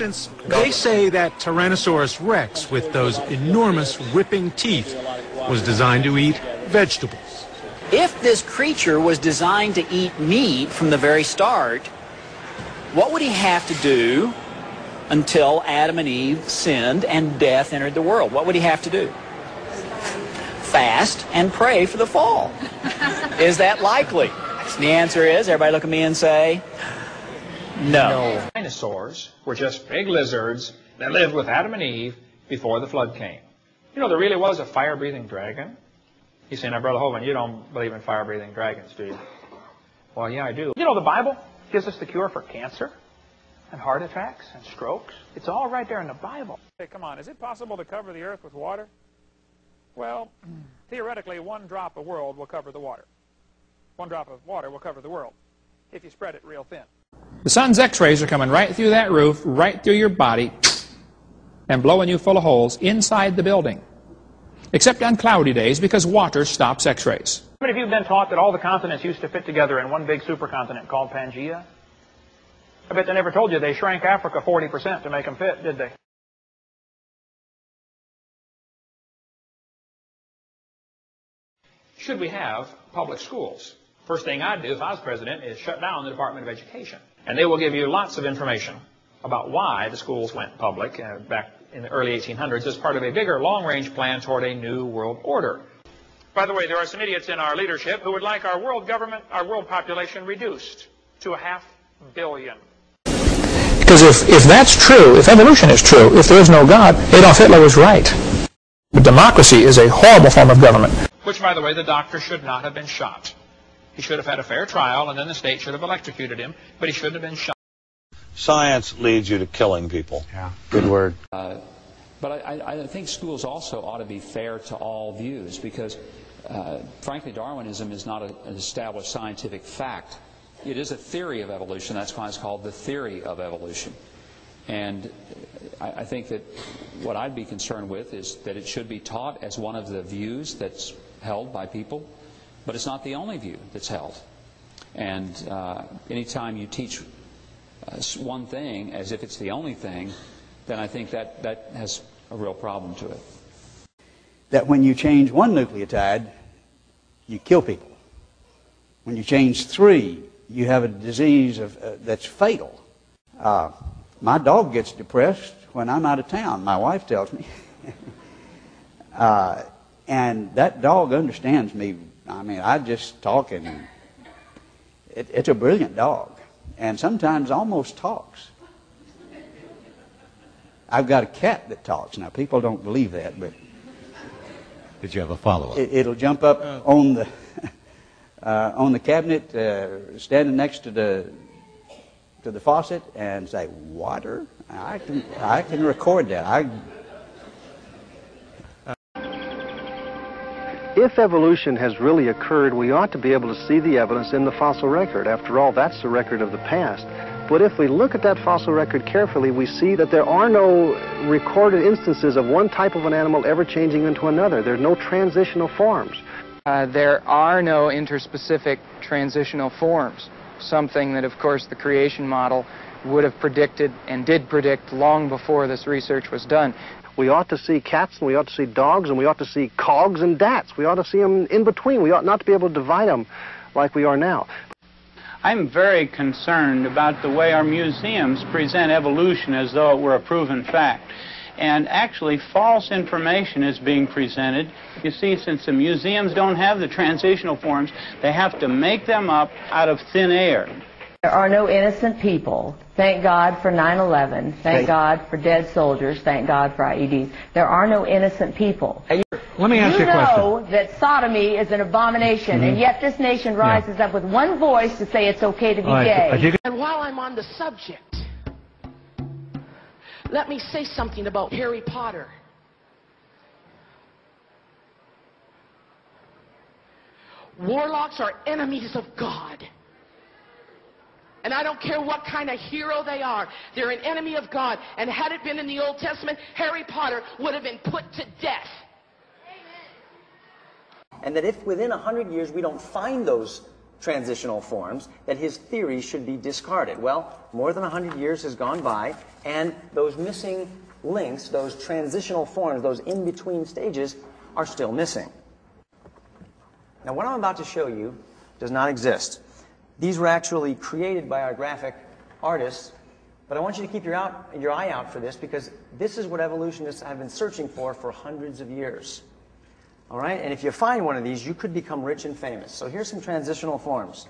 Since they say that Tyrannosaurus rex, with those enormous ripping teeth, was designed to eat vegetables. If this creature was designed to eat meat from the very start, what would he have to do until Adam and Eve sinned and death entered the world? What would he have to do? Fast and pray for the fall. Is that likely? The answer is, everybody look at me and say, no. Dinosaurs were just big lizards that lived with Adam and Eve before the flood came. You know, there really was a fire-breathing dragon. You say, now, Brother Hovind, you don't believe in fire-breathing dragons, do you? Well, yeah, I do. You know, the Bible gives us the cure for cancer and heart attacks and strokes. It's all right there in the Bible. Hey, come on, is it possible to cover the earth with water? Well, theoretically, one drop of world will cover the water. One drop of water will cover the world if you spread it real thin. The sun's X-rays are coming right through that roof, right through your body, and blowing you full of holes inside the building. Except on cloudy days, because water stops X-rays. How many of you have been taught that all the continents used to fit together in one big supercontinent called Pangaea? I bet they never told you they shrank Africa 40% to make them fit, did they? Should we have public schools? First thing I'd do if I was president is shut down the Department of Education. And they will give you lots of information about why the schools went public back in the early 1800s as part of a bigger long-range plan toward a new world order. By the way, there are some idiots in our leadership who would like our world government, our world population reduced to 500 million. Because if that's true, if evolution is true, if there is no God, Adolf Hitler was right. But democracy is a horrible form of government. Which, by the way, the doctor should not have been shot. He should have had a fair trial, and then the state should have electrocuted him, but he shouldn't have been shot. Science leads you to killing people. Yeah, good word. But I think schools also ought to be fair to all views, because, frankly, Darwinism is not an established scientific fact. It is a theory of evolution. That's why it's called the theory of evolution. And I think that what I'd be concerned with is that it should be taught as one of the views that's held by people, but it's not the only view that's held. And anytime you teach one thing as if it's the only thing, then I think that has a real problem to it. That when you change one nucleotide, you kill people. When you change 3, you have a disease that's fatal. My dog gets depressed when I'm out of town, my wife tells me. And that dog understands me. I mean, I just talk, and it's a brilliant dog. And sometimes almost talks. I've got a cat that talks. Now, people don't believe that, but... Did you have a follow-up? It'll jump up on the cabinet, standing next to the faucet, and say, "Water?" I can record that. If evolution has really occurred, we ought to be able to see the evidence in the fossil record. After all, that's the record of the past. But if we look at that fossil record carefully, we see that there are no recorded instances of one type of an animal ever changing into another. There are no transitional forms. There are no interspecific transitional forms, something that, of course, the creation model would have predicted and did predict long before this research was done. We ought to see cats, and we ought to see dogs, and we ought to see cogs and dats. We ought to see them in between. We ought not to be able to divide them like we are now. I'm very concerned about the way our museums present evolution as though it were a proven fact. And actually, false information is being presented. You see, since the museums don't have the transitional forms, they have to make them up out of thin air. There are no innocent people. Thank God for 9/11. Thank God for dead soldiers. Thank God for IEDs. There are no innocent people. Let me ask you a question. You know that sodomy is an abomination, and yet this nation rises up with one voice to say it's okay to be gay. And while I'm on the subject, let me say something about Harry Potter. Warlocks are enemies of God. And I don't care what kind of hero they are. They're an enemy of God. And had it been in the Old Testament, Harry Potter would have been put to death. And that if within 100 years we don't find those transitional forms, that his theory should be discarded. Well, more than 100 years has gone by, and those missing links, those transitional forms, those in-between stages, are still missing. Now, what I'm about to show you does not exist. These were actually created by our graphic artists, but I want you to keep your eye out for this, because this is what evolutionists have been searching for hundreds of years. All right? And if you find one of these, you could become rich and famous. So here's some transitional forms.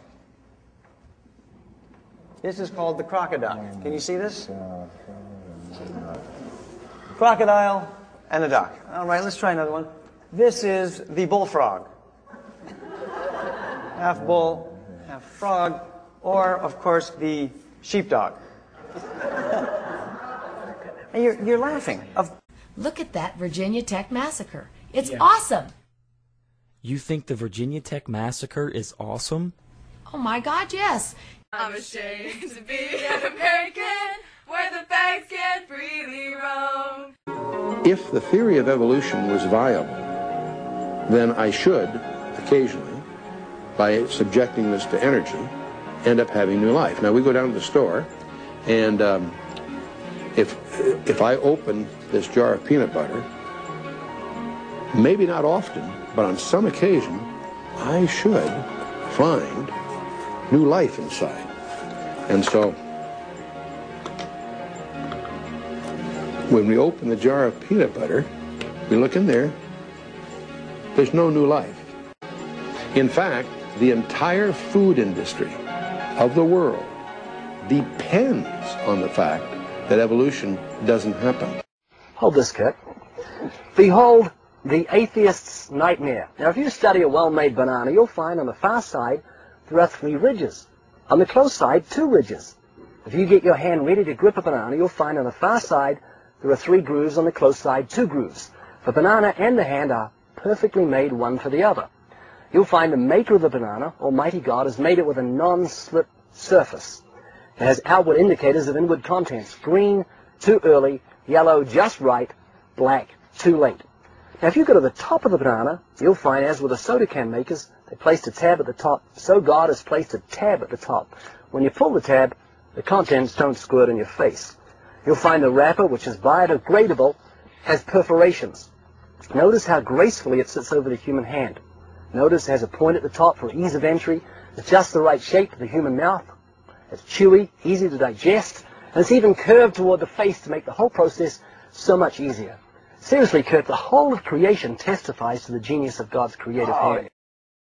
This is called the crocodile. Can you see this? Crocodile and a duck. All right, let's try another one. This is the bullfrog. Half bull, half frog, or, of course, the sheepdog. And you're laughing. Look at that Virginia Tech massacre. It's awesome. You think the Virginia Tech massacre is awesome? Oh my God, yes. I'm ashamed to be an American where the facts can freely roam. If the theory of evolution was viable, then I should, occasionally, by subjecting this to energy, end up having new life. Now, we go down to the store, and if I open this jar of peanut butter, maybe not often, but on some occasion, I should find new life inside. And so, when we open the jar of peanut butter, we look in there, there's no new life. In fact, the entire food industry of the world depends on the fact that evolution doesn't happen. Hold this, Kurt. Behold the atheist's nightmare. Now, if you study a well-made banana, you'll find on the far side there are 3 ridges. On the close side, 2 ridges. If you get your hand ready to grip a banana, you'll find on the far side there are 3 grooves, on the close side 2 grooves. The banana and the hand are perfectly made one for the other. You'll find the maker of the banana, Almighty God, has made it with a non-slip surface. It has outward indicators of inward contents: green, too early; yellow, just right; black, too late. Now, if you go to the top of the banana, you'll find, as with the soda can makers, they placed a tab at the top. So God has placed a tab at the top. When you pull the tab, the contents don't squirt in your face. You'll find the wrapper, which is biodegradable, has perforations. Notice how gracefully it sits over the human hand. Notice it has a point at the top for ease of entry. It's just the right shape for the human mouth. It's chewy, easy to digest, and it's even curved toward the face to make the whole process so much easier. Seriously, Kurt, the whole of creation testifies to the genius of God's creative hand.